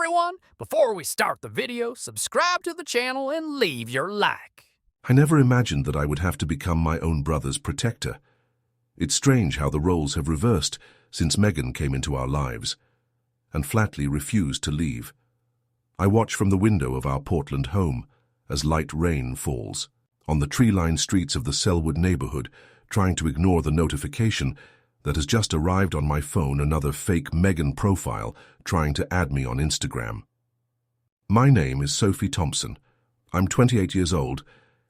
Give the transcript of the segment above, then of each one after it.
everyone. Before we start the video, subscribe to the channel and leave your like. I never imagined that I would have to become my own brother's protector. It's strange how the roles have reversed since Megan came into our lives and flatly refused to leave. I watch from the window of our Portland home as light rain falls on the tree-lined streets of the Selwood neighborhood, trying to ignore the notification that has just arrived on my phone, another fake Megan profile trying to add me on Instagram. My name is Sophie Thompson. I'm 28 years old,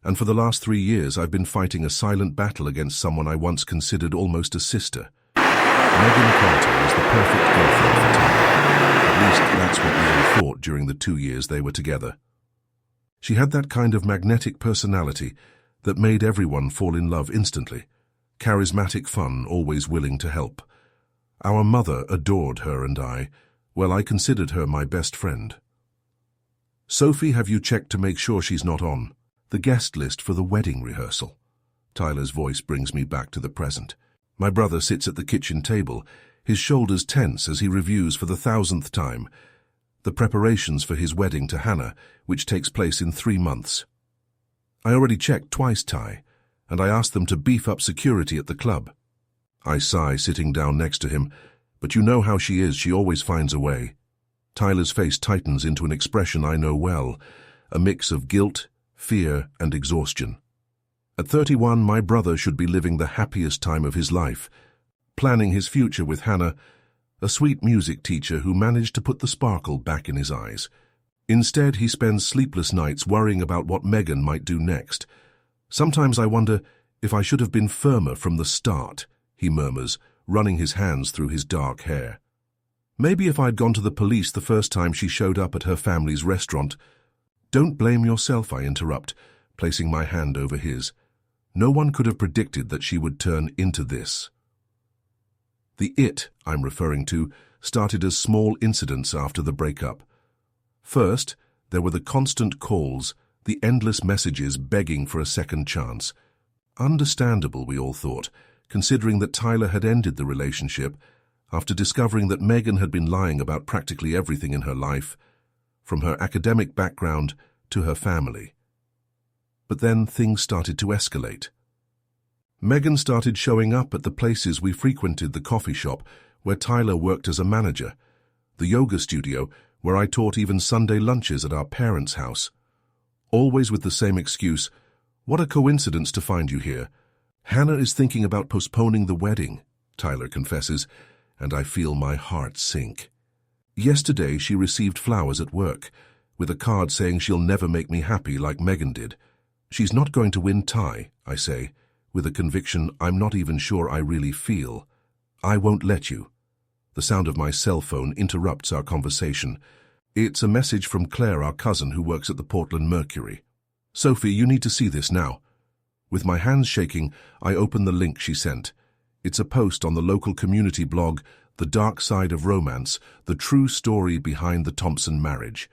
and for the last 3 years I've been fighting a silent battle against someone I once considered almost a sister. Megan Carter is the perfect girlfriend for Tyler. At least that's what we all thought during the 2 years they were together. She had that kind of magnetic personality that made everyone fall in love instantly. Charismatic fun, always willing to help. Our mother adored her and I considered her my best friend. Sophie, have you checked to make sure she's not on the guest list for the wedding rehearsal? Tyler's voice brings me back to the present. My brother sits at the kitchen table, his shoulders tense as he reviews for the 1,000th time the preparations for his wedding to Hannah, which takes place in 3 months. I already checked twice, Ty, and I asked them to beef up security at the club. I sigh, sitting down next to him, but you know how she is, she always finds a way. Tyler's face tightens into an expression I know well, a mix of guilt, fear, and exhaustion. At 31, my brother should be living the happiest time of his life, planning his future with Hannah, a sweet music teacher who managed to put the sparkle back in his eyes. Instead, he spends sleepless nights worrying about what Megan might do next. Sometimes I wonder if I should have been firmer from the start, he murmurs, running his hands through his dark hair. Maybe if I'd gone to the police the first time she showed up at her family's restaurant. Don't blame yourself, I interrupt, placing my hand over his. No one could have predicted that she would turn into this. The it I'm referring to started as small incidents after the breakup. First, there were the constant calls, the endless messages begging for a second chance. Understandable, we all thought, considering that Tyler had ended the relationship after discovering that Megan had been lying about practically everything in her life, from her academic background to her family. But then things started to escalate. Megan started showing up at the places we frequented, the coffee shop where Tyler worked as a manager, the yoga studio where I taught even Sunday lunches at our parents' house. Always with the same excuse, what a coincidence to find you here. Hannah is thinking about postponing the wedding, Tyler confesses, and I feel my heart sink. Yesterday she received flowers at work, with a card saying she'll never make me happy like Megan did. She's not going to win, Ty, I say, with a conviction I'm not even sure I really feel. I won't let you. The sound of my cell phone interrupts our conversation. It's a message from Claire, our cousin who works at the Portland Mercury. Sophie, you need to see this now. With my hands shaking, I open the link she sent. It's a post on the local community blog, The Dark Side of Romance, the true story behind the Thompson marriage.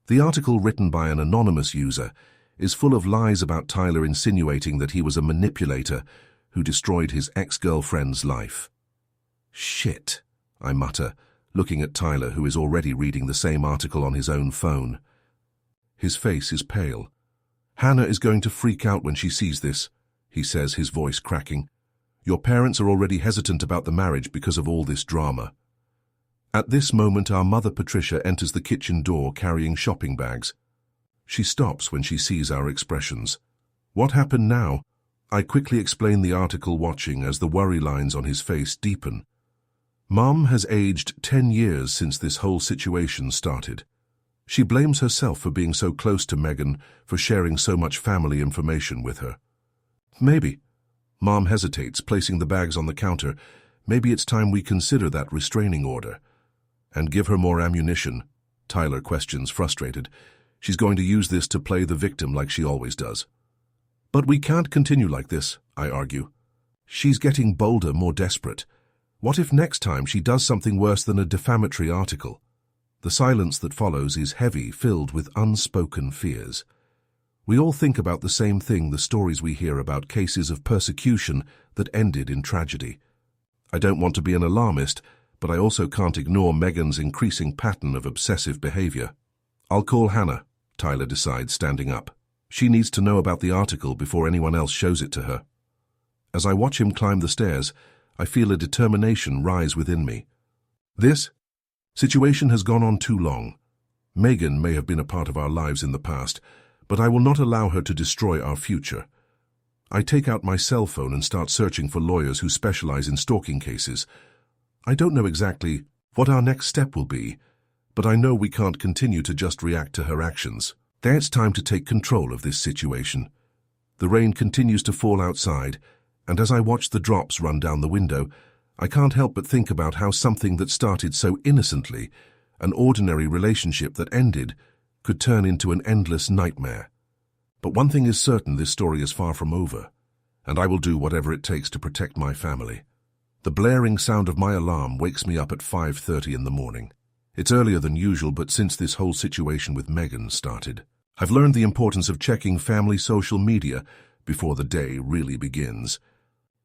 The article, written by an anonymous user, is full of lies about Tyler insinuating that he was a manipulator who destroyed his ex-girlfriend's life. Shit, I mutter, looking at Tyler, who is already reading the same article on his own phone. His face is pale. Hannah is going to freak out when she sees this, he says, his voice cracking. Your parents are already hesitant about the marriage because of all this drama. At this moment, our mother Patricia enters the kitchen door carrying shopping bags. She stops when she sees our expressions. What happened now? I quickly explain the article, watching as the worry lines on his face deepen. Mom has aged 10 years since this whole situation started. She blames herself for being so close to Megan, for sharing so much family information with her. Maybe. Mom hesitates, placing the bags on the counter. Maybe it's time we consider that restraining order. And give her more ammunition, Tyler questions, frustrated. She's going to use this to play the victim like she always does. But we can't continue like this, I argue. She's getting bolder, more desperate. What if next time she does something worse than a defamatory article? The silence that follows is heavy, filled with unspoken fears. We all think about the same thing, the stories we hear about cases of persecution that ended in tragedy. I don't want to be an alarmist, but I also can't ignore Megan's increasing pattern of obsessive behavior. I'll call Hannah, Tyler decides, standing up. She needs to know about the article before anyone else shows it to her. As I watch him climb the stairs, I feel a determination rise within me. This situation has gone on too long. Megan may have been a part of our lives in the past, but I will not allow her to destroy our future. I take out my cell phone and start searching for lawyers who specialize in stalking cases. I don't know exactly what our next step will be, but I know we can't continue to just react to her actions. Then it's time to take control of this situation. The rain continues to fall outside, and as I watch the drops run down the window, I can't help but think about how something that started so innocently, an ordinary relationship that ended, could turn into an endless nightmare. But one thing is certain, this story is far from over, and I will do whatever it takes to protect my family. The blaring sound of my alarm wakes me up at 5:30 in the morning. It's earlier than usual, but since this whole situation with Megan started, I've learned the importance of checking family social media before the day really begins.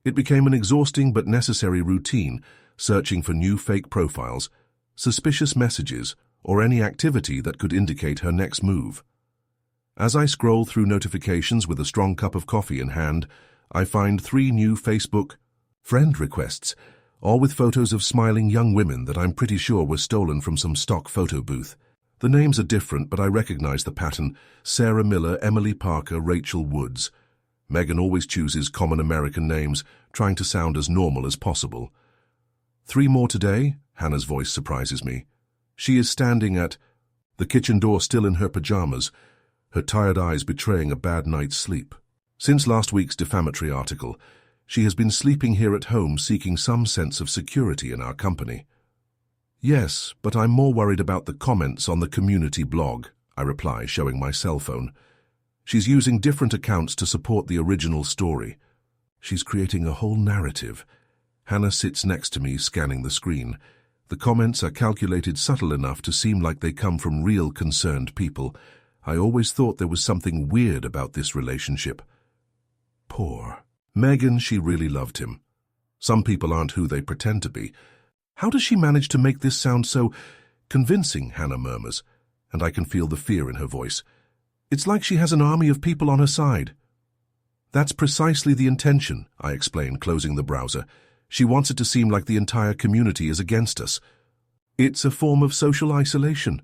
It became an exhausting but necessary routine, searching for new fake profiles, suspicious messages, or any activity that could indicate her next move. As I scroll through notifications with a strong cup of coffee in hand, I find 3 new Facebook friend requests, all with photos of smiling young women that I'm pretty sure were stolen from some stock photo booth. The names are different, but I recognize the pattern: Sarah Miller, Emily Parker, Rachel Woods. Megan always chooses common American names, trying to sound as normal as possible. 3 more today? Hannah's voice surprises me. She is standing at the kitchen door, still in her pajamas, her tired eyes betraying a bad night's sleep. Since last week's defamatory article, she has been sleeping here at home, seeking some sense of security in our company. Yes, but I'm more worried about the comments on the community blog, I reply, showing my cell phone. She's using different accounts to support the original story. She's creating a whole narrative. Hannah sits next to me, scanning the screen. The comments are calculated subtle enough to seem like they come from real concerned people. I always thought there was something weird about this relationship. Poor Megan, she really loved him. Some people aren't who they pretend to be. How does she manage to make this sound so convincing? Hannah murmurs, and I can feel the fear in her voice. It's like she has an army of people on her side. That's precisely the intention, I explain, closing the browser. She wants it to seem like the entire community is against us. It's a form of social isolation.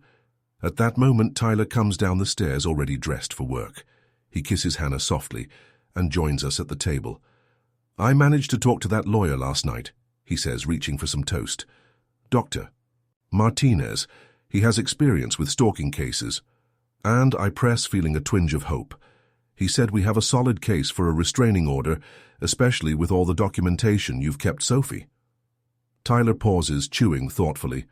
At that moment, Tyler comes down the stairs, already dressed for work. He kisses Hannah softly and joins us at the table. I managed to talk to that lawyer last night, he says, reaching for some toast. Dr. Martinez. He has experience with stalking cases. And I press, feeling a twinge of hope. He said we have a solid case for a restraining order, especially with all the documentation you've kept Sophie. Tyler pauses, chewing thoughtfully.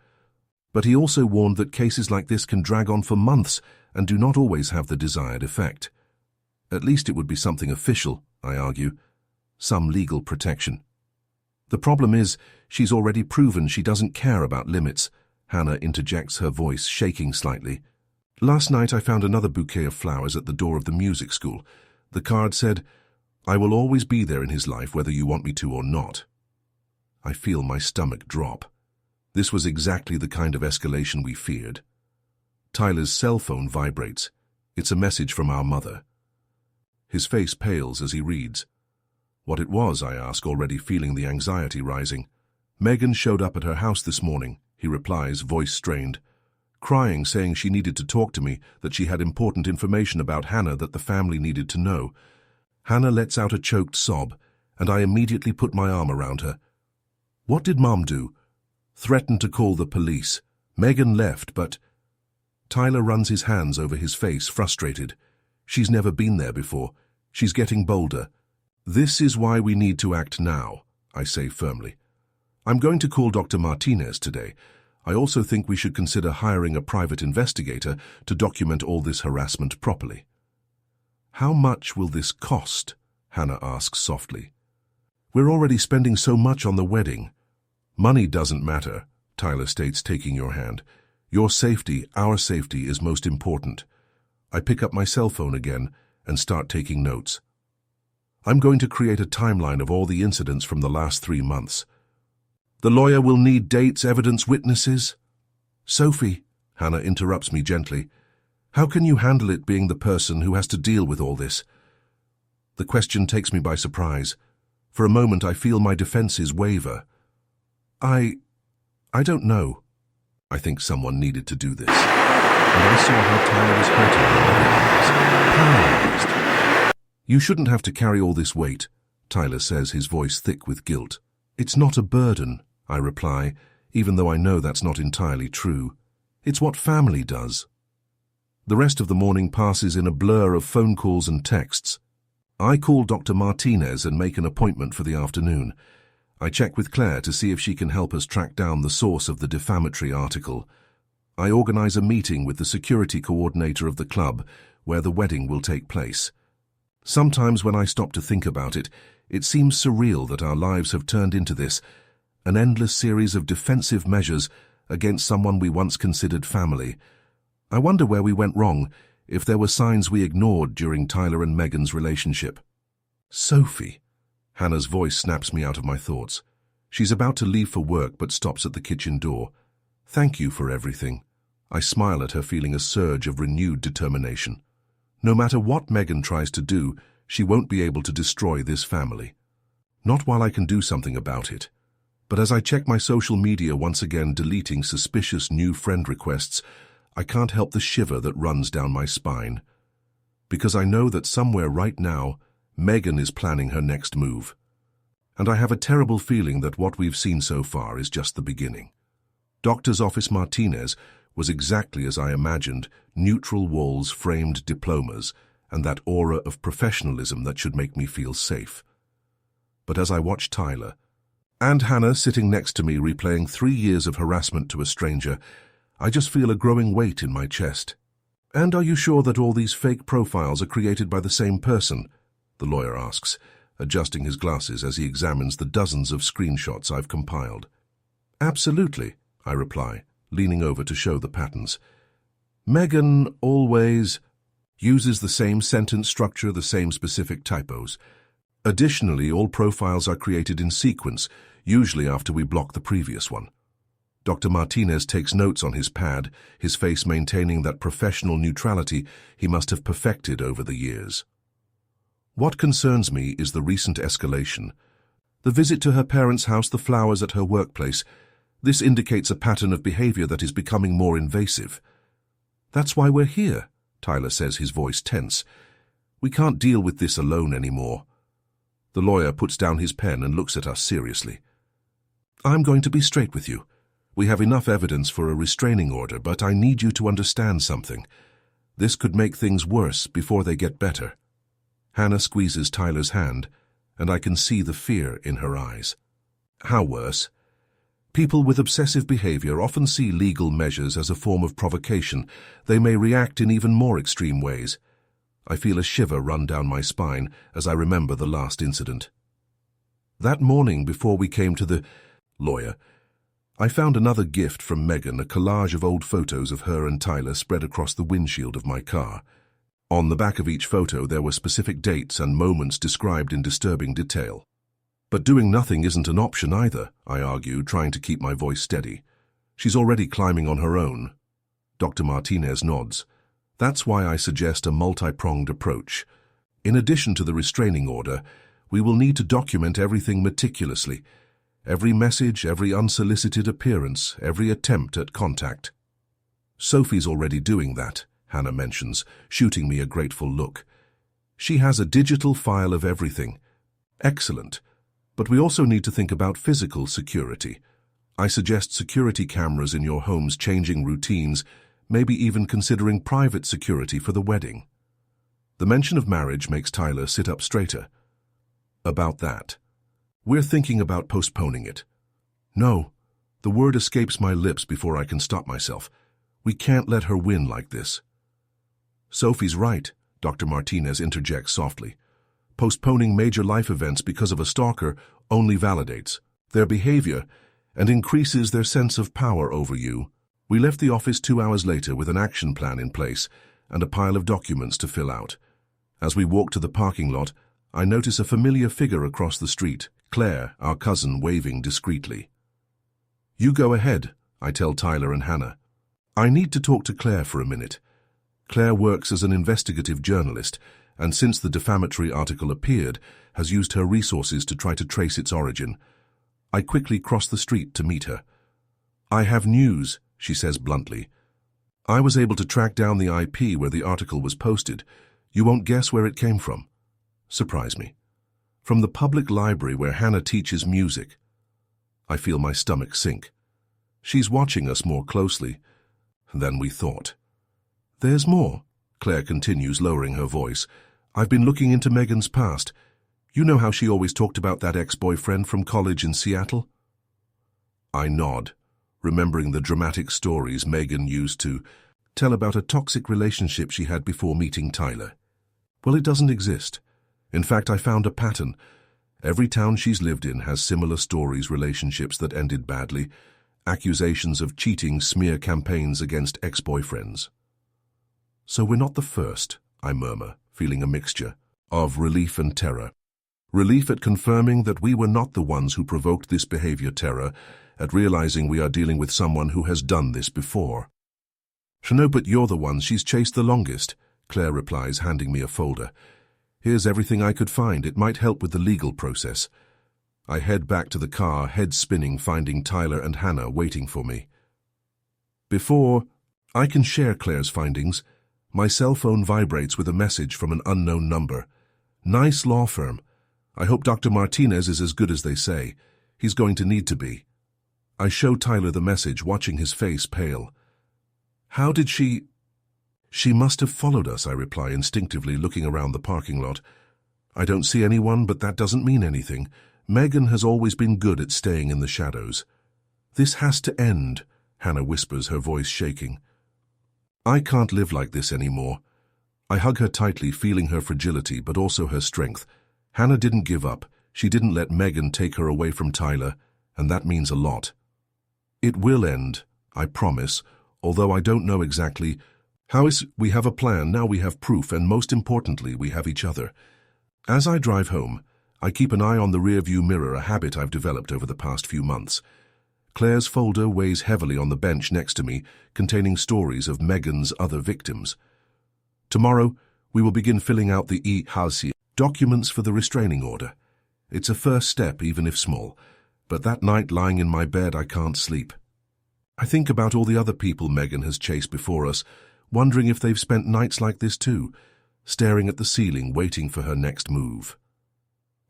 But he also warned that cases like this can drag on for months and do not always have the desired effect. At least it would be something official, I argue. Some legal protection. The problem is, she's already proven she doesn't care about limits. Hannah interjects, her voice shaking slightly. Last night I found another bouquet of flowers at the door of the music school. The card said, "I will always be there in his life whether you want me to or not." I feel my stomach drop. This was exactly the kind of escalation we feared. Tyler's cell phone vibrates. It's a message from our mother. His face pales as he reads. What it was, I ask, already feeling the anxiety rising. Megan showed up at her house this morning, he replies, voice strained. Crying, saying she needed to talk to me, that she had important information about Hannah that the family needed to know. Hannah lets out a choked sob, and I immediately put my arm around her. What did Mom do? Threatened to call the police. Megan left, but... Tyler runs his hands over his face, frustrated. She's never been there before. She's getting bolder. This is why we need to act now, I say firmly. I'm going to call Dr. Martinez today. I also think we should consider hiring a private investigator to document all this harassment properly. How much will this cost? Hannah asks softly. We're already spending so much on the wedding. Money doesn't matter, Tyler states, taking your hand. Your safety, our safety, is most important. I pick up my cell phone again and start taking notes. I'm going to create a timeline of all the incidents from the last 3 months. The lawyer will need dates, evidence, witnesses. Sophie, Hannah interrupts me gently, how can you handle it being the person who has to deal with all this? The question takes me by surprise. For a moment I feel my defenses waver. I don't know. I think someone needed to do this. And I saw how Tyler was hurting her, paralyzed. You shouldn't have to carry all this weight, Tyler says, his voice thick with guilt. It's not a burden, I reply, even though I know that's not entirely true. It's what family does. The rest of the morning passes in a blur of phone calls and texts. I call Dr. Martinez and make an appointment for the afternoon. I check with Claire to see if she can help us track down the source of the defamatory article. I organize a meeting with the security coordinator of the club, where the wedding will take place. Sometimes when I stop to think about it, it seems surreal that our lives have turned into this, an endless series of defensive measures against someone we once considered family. I wonder where we went wrong, if there were signs we ignored during Tyler and Megan's relationship. Sophie. Hannah's voice snaps me out of my thoughts. She's about to leave for work but stops at the kitchen door. Thank you for everything. I smile at her, feeling a surge of renewed determination. No matter what Megan tries to do, she won't be able to destroy this family. Not while I can do something about it. But as I check my social media, once again deleting suspicious new friend requests, I can't help the shiver that runs down my spine. Because I know that somewhere right now, Megan is planning her next move. And I have a terrible feeling that what we've seen so far is just the beginning. Doctor's office Martinez was exactly as I imagined, neutral walls, framed diplomas, and that aura of professionalism that should make me feel safe. But as I watch Tyler, and Hannah sitting next to me replaying 3 years of harassment to a stranger, I just feel a growing weight in my chest. And are you sure that all these fake profiles are created by the same person? The lawyer asks, adjusting his glasses as he examines the dozens of screenshots I've compiled. Absolutely, I reply, leaning over to show the patterns. Megan always uses the same sentence structure, the same specific typos. Additionally, all profiles are created in sequence, usually after we block the previous one. Dr. Martinez takes notes on his pad, his face maintaining that professional neutrality he must have perfected over the years. What concerns me is the recent escalation. The visit to her parents' house, the flowers at her workplace. This indicates a pattern of behavior that is becoming more invasive. That's why we're here, Tyler says, his voice tense. We can't deal with this alone anymore. The lawyer puts down his pen and looks at us seriously. I'm going to be straight with you. We have enough evidence for a restraining order, but I need you to understand something. This could make things worse before they get better. Hannah squeezes Tyler's hand, and I can see the fear in her eyes. How worse? People with obsessive behavior often see legal measures as a form of provocation. They may react in even more extreme ways. I feel a shiver run down my spine as I remember the last incident. That morning before we came to the lawyer, I found another gift from Megan, a collage of old photos of her and Tyler spread across the windshield of my car. On the back of each photo there were specific dates and moments described in disturbing detail. But doing nothing isn't an option either, I argue, trying to keep my voice steady. She's already climbing on her own. Dr. Martinez nods. That's why I suggest a multi-pronged approach. In addition to the restraining order, we will need to document everything meticulously. Every message, every unsolicited appearance, every attempt at contact. Sophie's already doing that, Hannah mentions, shooting me a grateful look. She has a digital file of everything. Excellent. But we also need to think about physical security. I suggest security cameras in your home's changing routines, maybe even considering private security for the wedding. The mention of marriage makes Tyler sit up straighter. About that. We're thinking about postponing it. No, the word escapes my lips before I can stop myself. We can't let her win like this. Sophie's right, Dr. Martinez interjects softly. Postponing major life events because of a stalker only validates their behavior and increases their sense of power over you. We left the office 2 hours later with an action plan in place and a pile of documents to fill out. As we walk to the parking lot, I notice a familiar figure across the street, Claire, our cousin, waving discreetly. You go ahead, I tell Tyler and Hannah. I need to talk to Claire for a minute. Claire works as an investigative journalist, and since the defamatory article appeared, has used her resources to try to trace its origin. I quickly cross the street to meet her. I have news, she says bluntly. I was able to track down the IP where the article was posted. You won't guess where it came from. Surprise me. From the public library where Hannah teaches music. I feel my stomach sink. She's watching us more closely than we thought. There's more, Claire continues, lowering her voice. I've been looking into Megan's past. You know how she always talked about that ex-boyfriend from college in Seattle? I nod, remembering the dramatic stories Megan used to tell about a toxic relationship she had before meeting Tyler. Well, it doesn't exist. In fact, I found a pattern. Every town she's lived in has similar stories, relationships that ended badly, accusations of cheating, smear campaigns against ex-boyfriends. So we're not the first, I murmur, feeling a mixture of relief and terror. Relief at confirming that we were not the ones who provoked this behavior, terror at realizing we are dealing with someone who has done this before. No, but you're the one she's chased the longest, Claire replies, handing me a folder. Here's everything I could find. It might help with the legal process. I head back to the car, head spinning, finding Tyler and Hannah waiting for me. Before I can share Claire's findings, my cell phone vibrates with a message from an unknown number. Nice law firm. I hope Dr. Martinez is as good as they say. He's going to need to be. I show Tyler the message, watching his face pale. How did she... She must have followed us, I reply instinctively, looking around the parking lot. I don't see anyone, but that doesn't mean anything. Megan has always been good at staying in the shadows. This has to end, Hannah whispers, her voice shaking. I can't live like this anymore. I hug her tightly, feeling her fragility, but also her strength. Hannah didn't give up. She didn't let Megan take her away from Tyler, and that means a lot. It will end, I promise, although I don't know exactly how. We have a plan, now we have proof, and most importantly, we have each other. As I drive home, I keep an eye on the rearview mirror, a habit I've developed over the past few months. Claire's folder weighs heavily on the bench next to me, containing stories of Megan's other victims. Tomorrow, we will begin filling out the e-halsey documents for the restraining order. It's a first step, even if small, but that night lying in my bed, I can't sleep. I think about all the other people Megan has chased before us, wondering if they've spent nights like this too, staring at the ceiling, waiting for her next move.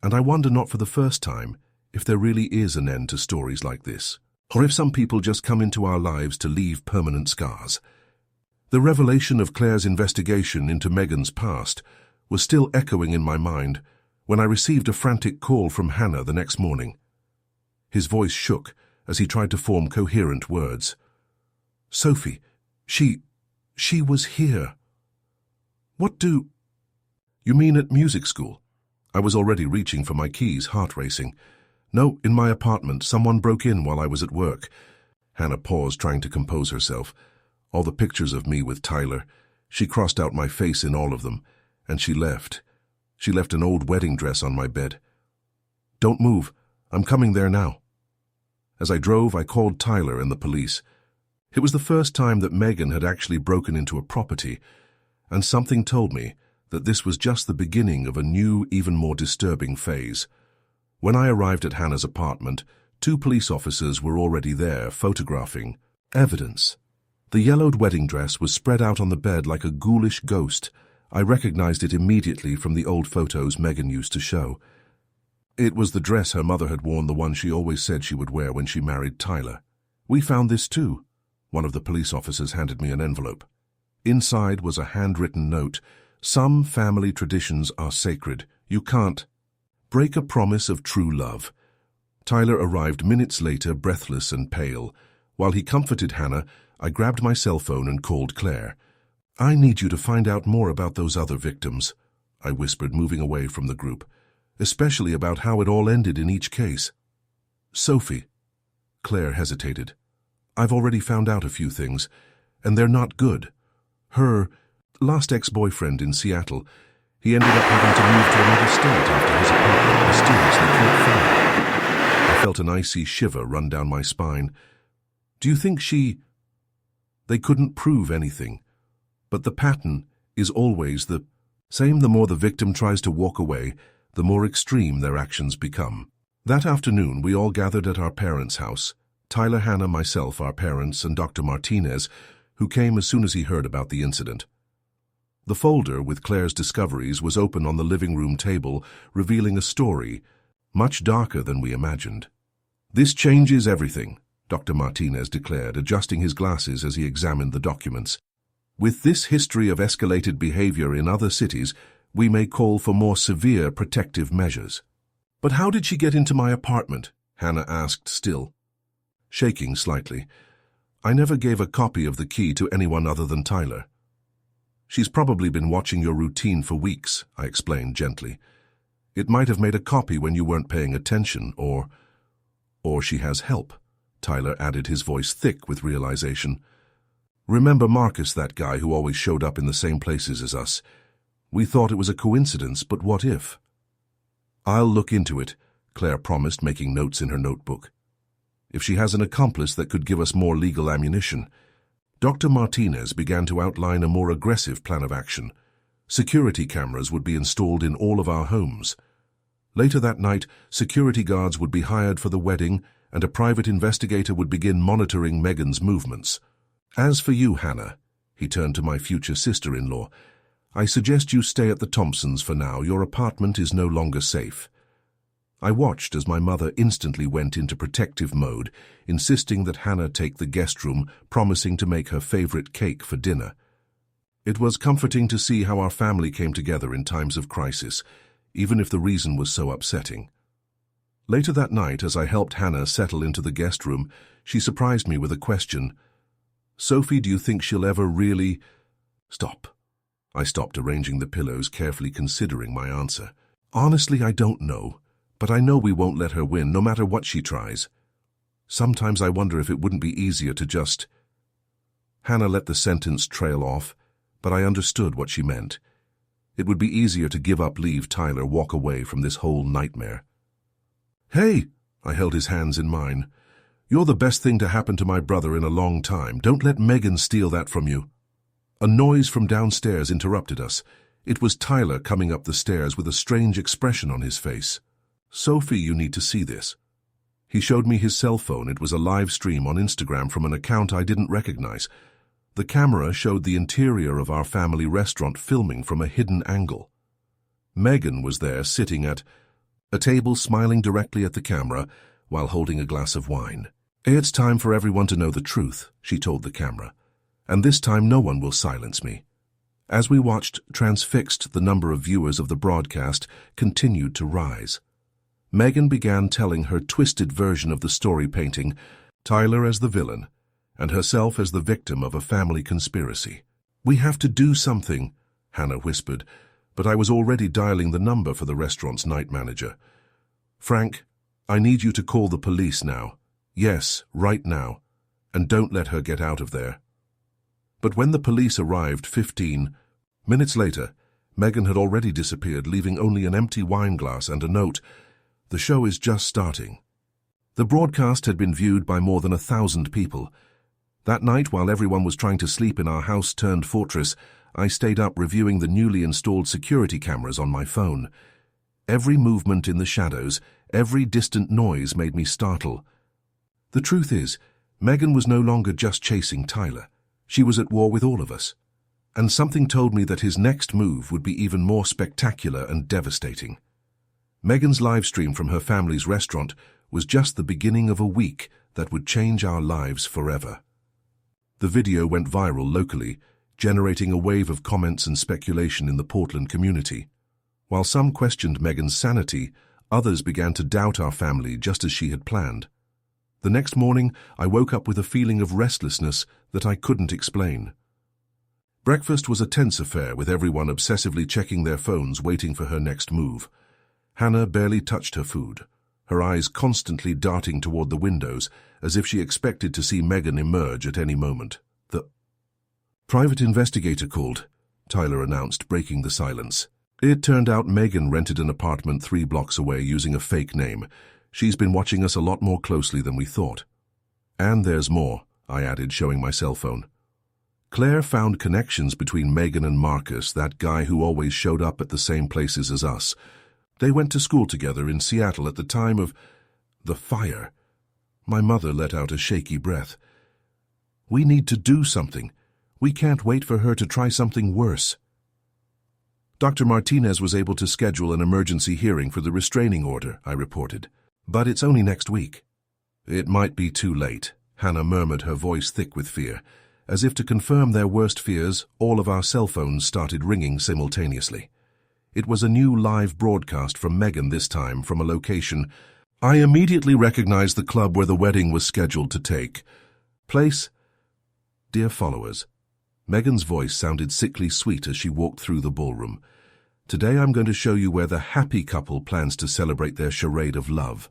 And I wonder, not for the first time, if there really is an end to stories like this, or if some people just come into our lives to leave permanent scars. The revelation of Claire's investigation into Megan's past was still echoing in my mind when I received a frantic call from Hannah the next morning. His voice shook as he tried to form coherent words. Sophie, she was here. What do... You mean at music school? I was already reaching for my keys, heart racing. No, in my apartment. Someone broke in while I was at work. Hannah paused, trying to compose herself. All the pictures of me with Tyler. She crossed out my face in all of them, and she left. She left an old wedding dress on my bed. Don't move. I'm coming there now. As I drove, I called Tyler and the police. It was the first time that Megan had actually broken into a property, and something told me that this was just the beginning of a new, even more disturbing phase. When I arrived at Hannah's apartment, 2 police officers were already there, photographing evidence. The yellowed wedding dress was spread out on the bed like a ghoulish ghost. I recognized it immediately from the old photos Megan used to show. It was the dress her mother had worn, the one she always said she would wear when she married Tyler. We found this too. One of the police officers handed me an envelope. Inside was a handwritten note. Some family traditions are sacred. You can't break a promise of true love. Tyler arrived minutes later, breathless and pale. While he comforted Hannah, I grabbed my cell phone and called Claire. I need you to find out more about those other victims, I whispered, moving away from the group, especially about how it all ended in each case. Sophie. Claire hesitated. I've already found out a few things, and they're not good. Her last ex-boyfriend in Seattle, he ended up having to move to another state after his apartment mysteriously caught fire. I felt an icy shiver run down my spine. Do you think she... They couldn't prove anything, but the pattern is always the same. The more the victim tries to walk away, the more extreme their actions become. That afternoon, we all gathered at our parents' house. Tyler, Hannah, myself, our parents, and Dr. Martinez, who came as soon as he heard about the incident. The folder with Claire's discoveries was open on the living room table, revealing a story much darker than we imagined. "This changes everything," Dr. Martinez declared, adjusting his glasses as he examined the documents. "With this history of escalated behavior in other cities, we may call for more severe protective measures." "But how did she get into my apartment?" Hannah asked, still shaking slightly. "I never gave a copy of the key to anyone other than Tyler." "She's probably been watching your routine for weeks," I explained gently. "It might have made a copy when you weren't paying attention, or she has help." Tyler added, his voice thick with realization. "Remember Marcus, that guy who always showed up in the same places as us? We thought it was a coincidence, but what if?" "I'll look into it," Claire promised, making notes in her notebook. "If she has an accomplice that could give us more legal ammunition." Dr. Martinez began to outline a more aggressive plan of action. Security cameras would be installed in all of our homes. Later that night, security guards would be hired for the wedding, and a private investigator would begin monitoring Megan's movements. "As for you, Hannah," he turned to my future sister-in-law, "I suggest you stay at the Thompsons for now. Your apartment is no longer safe." I watched as my mother instantly went into protective mode, insisting that Hannah take the guest room, promising to make her favorite cake for dinner. It was comforting to see how our family came together in times of crisis, even if the reason was so upsetting. Later that night, as I helped Hannah settle into the guest room, she surprised me with a question. "Sophie, do you think she'll ever really—" "Stop." I stopped arranging the pillows, carefully considering my answer. "Honestly, I don't know. But I know we won't let her win, no matter what she tries. Sometimes I wonder if it wouldn't be easier to just—" Hannah let the sentence trail off, but I understood what she meant. It would be easier to give up, leave Tyler, walk away from this whole nightmare. "Hey!" I held his hands in mine. "You're the best thing to happen to my brother in a long time. Don't let Megan steal that from you." A noise from downstairs interrupted us. It was Tyler coming up the stairs with a strange expression on his face. "Sophie, you need to see this." He showed me his cell phone. It was a live stream on Instagram from an account I didn't recognize. The camera showed the interior of our family restaurant filming from a hidden angle. Megan was there, sitting at a table, smiling directly at the camera while holding a glass of wine. "It's time for everyone to know the truth," she told the camera. "And this time no one will silence me." As we watched, transfixed, the number of viewers of the broadcast continued to rise. Megan began telling her twisted version of the story, painting Tyler as the villain and herself as the victim of a family conspiracy. "We have to do something," Hannah whispered, but I was already dialing the number for the restaurant's night manager. "Frank, I need you to call the police now. Yes, right now. And don't let her get out of there." But when the police arrived 15 minutes later, Megan had already disappeared, leaving only an empty wine glass and a note. "The show is just starting." The broadcast had been viewed by more than 1,000 people. That night, while everyone was trying to sleep in our house-turned-fortress, I stayed up reviewing the newly installed security cameras on my phone. Every movement in the shadows, every distant noise made me startle. The truth is, Megan was no longer just chasing Tyler. She was at war with all of us. And something told me that his next move would be even more spectacular and devastating. Megan's livestream from her family's restaurant was just the beginning of a week that would change our lives forever. The video went viral locally, generating a wave of comments and speculation in the Portland community. While some questioned Megan's sanity, others began to doubt our family just as she had planned. The next morning, I woke up with a feeling of restlessness that I couldn't explain. Breakfast was a tense affair, with everyone obsessively checking their phones, waiting for her next move. Hannah barely touched her food, her eyes constantly darting toward the windows, as if she expected to see Megan emerge at any moment. "The private investigator called," Tyler announced, breaking the silence. "It turned out Megan rented an apartment 3 blocks away using a fake name. She's been watching us a lot more closely than we thought. And there's more," I added, showing my cell phone. Claire found connections between Megan and Marcus, that guy who always showed up at the same places as us. They went to school together in Seattle at the time of the fire. My mother let out a shaky breath. We need to do something. We can't wait for her to try something worse. Dr. Martinez was able to schedule an emergency hearing for the restraining order, I reported. But it's only next week. It might be too late, Hannah murmured, her voice thick with fear. As if to confirm their worst fears, all of our cell phones started ringing simultaneously. It was a new live broadcast from Megan, this time from a location. I immediately recognized the club where the wedding was scheduled to take place. Dear followers, Megan's voice sounded sickly sweet as she walked through the ballroom. Today I'm going to show you where the happy couple plans to celebrate their charade of love.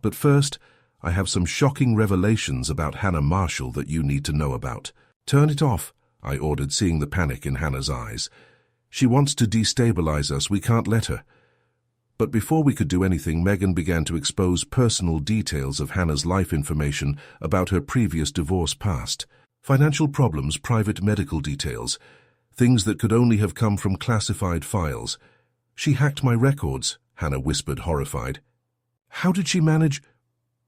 But first, I have some shocking revelations about Hannah Marshall that you need to know about. Turn it off, I ordered, seeing the panic in Hannah's eyes. She wants to destabilize us. We can't let her. But before we could do anything, Megan began to expose personal details of Hannah's life information about her previous divorce past. Financial problems, private medical details, things that could only have come from classified files. She hacked my records, Hannah whispered, horrified. How did she manage?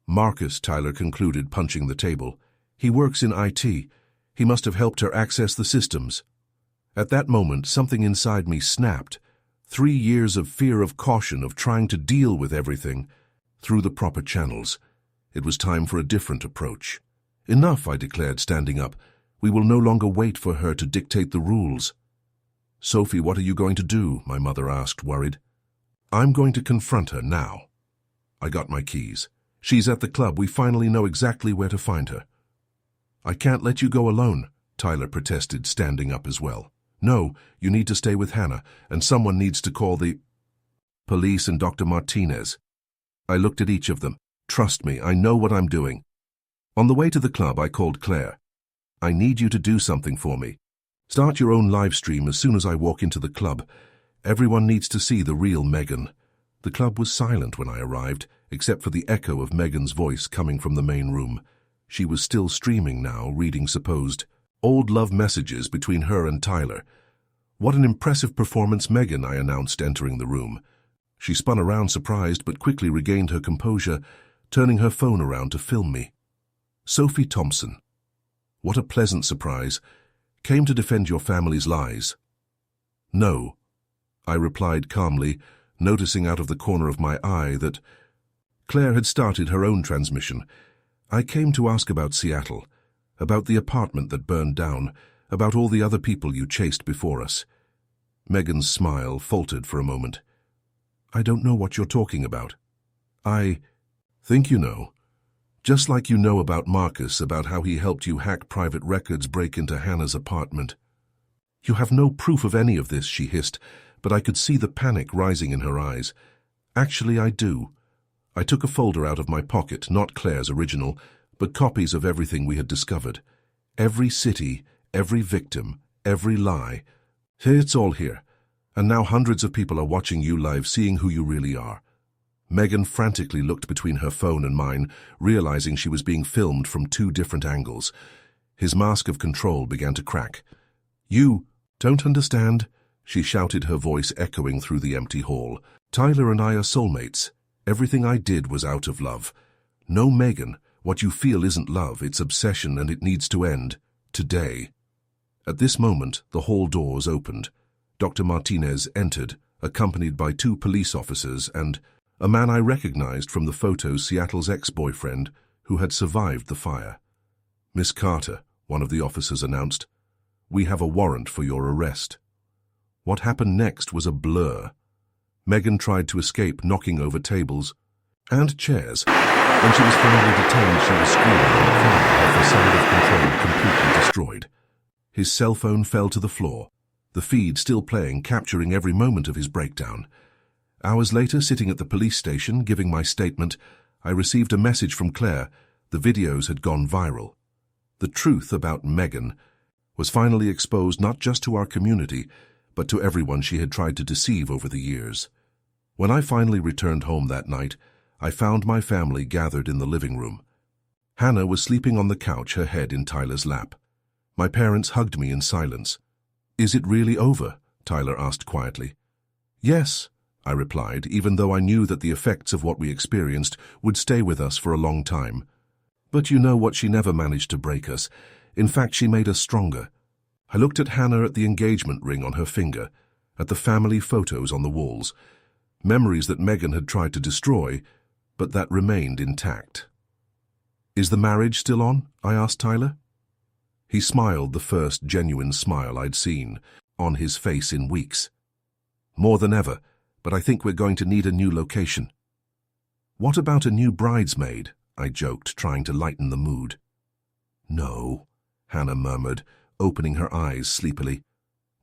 Marcus, Tyler concluded, punching the table. He works in IT. He must have helped her access the systems. At that moment, something inside me snapped. 3 years of fear, of caution, of trying to deal with everything through the proper channels. It was time for a different approach. Enough, I declared, standing up. We will no longer wait for her to dictate the rules. Sophie, what are you going to do? My mother asked, worried. I'm going to confront her now. I got my keys. She's at the club. We finally know exactly where to find her. I can't let you go alone, Tyler protested, standing up as well. No, you need to stay with Hannah, and someone needs to call the police and Dr. Martinez. I looked at each of them. Trust me, I know what I'm doing. On the way to the club, I called Claire. I need you to do something for me. Start your own live stream as soon as I walk into the club. Everyone needs to see the real Megan. The club was silent when I arrived, except for the echo of Megan's voice coming from the main room. She was still streaming now, reading supposed old love messages between her and Tyler. What an impressive performance, Megan, I announced, entering the room. She spun around, surprised, but quickly regained her composure, turning her phone around to film me. Sophie Thompson. What a pleasant surprise. Came to defend your family's lies. No, I replied calmly, noticing out of the corner of my eye that Claire had started her own transmission. I came to ask about Seattle, about the apartment that burned down, about all the other people you chased before us. Megan's smile faltered for a moment. I don't know what you're talking about. I think you know. Just like you know about Marcus, about how he helped you hack private records, break into Hannah's apartment. You have no proof of any of this, she hissed, but I could see the panic rising in her eyes. Actually, I do. I took a folder out of my pocket, not Claire's original, but copies of everything we had discovered. Every city, every victim, every lie. It's all here. And now hundreds of people are watching you live, seeing who you really are. Megan frantically looked between her phone and mine, realizing she was being filmed from 2 different angles. His mask of control began to crack. You don't understand, she shouted, her voice echoing through the empty hall. Tyler and I are soulmates. Everything I did was out of love. No, Megan, what you feel isn't love, it's obsession, and it needs to end. Today. At this moment, the hall doors opened. Dr. Martinez entered, accompanied by 2 police officers and a man I recognized from the photos, Seattle's ex-boyfriend, who had survived the fire. Miss Carter, one of the officers announced, we have a warrant for your arrest. What happened next was a blur. Megan tried to escape, knocking over tables and chairs. When she was finally detained, she was screaming and crying, her facade of control completely destroyed. His cell phone fell to the floor, the feed still playing, capturing every moment of his breakdown. Hours later, sitting at the police station, giving my statement, I received a message from Claire. The videos had gone viral. The truth about Megan was finally exposed, not just to our community, but to everyone she had tried to deceive over the years. When I finally returned home that night, I found my family gathered in the living room. Hannah was sleeping on the couch, her head in Tyler's lap. My parents hugged me in silence. "Is it really over?" Tyler asked quietly. "Yes," I replied, even though I knew that the effects of what we experienced would stay with us for a long time. But you know what, she never managed to break us. In fact, she made us stronger. I looked at Hannah, at the engagement ring on her finger, at the family photos on the walls, memories that Megan had tried to destroy, but that remained intact. "Is the marriage still on?" I asked Tyler. He smiled, the first genuine smile I'd seen on his face in weeks. "More than ever, but I think we're going to need a new location." "What about a new bridesmaid?" I joked, trying to lighten the mood. "No," Hannah murmured, opening her eyes sleepily.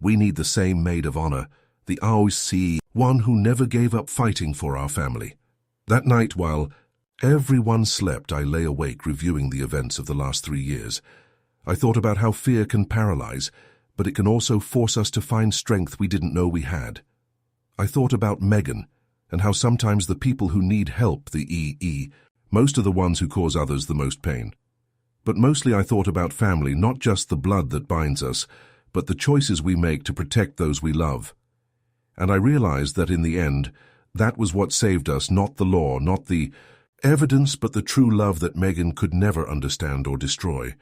"We need the same maid of honor, the AOC, one who never gave up fighting for our family." That night, while everyone slept, I lay awake reviewing the events of the last 3 years. I thought about how fear can paralyze, but it can also force us to find strength we didn't know we had. I thought about Megan, and how sometimes the people who need help, the EE, most are the ones who cause others the most pain. But mostly I thought about family, not just the blood that binds us, but the choices we make to protect those we love. And I realized that in the end, that was what saved us, not the law, not the evidence, but the true love that Megan could never understand or destroy.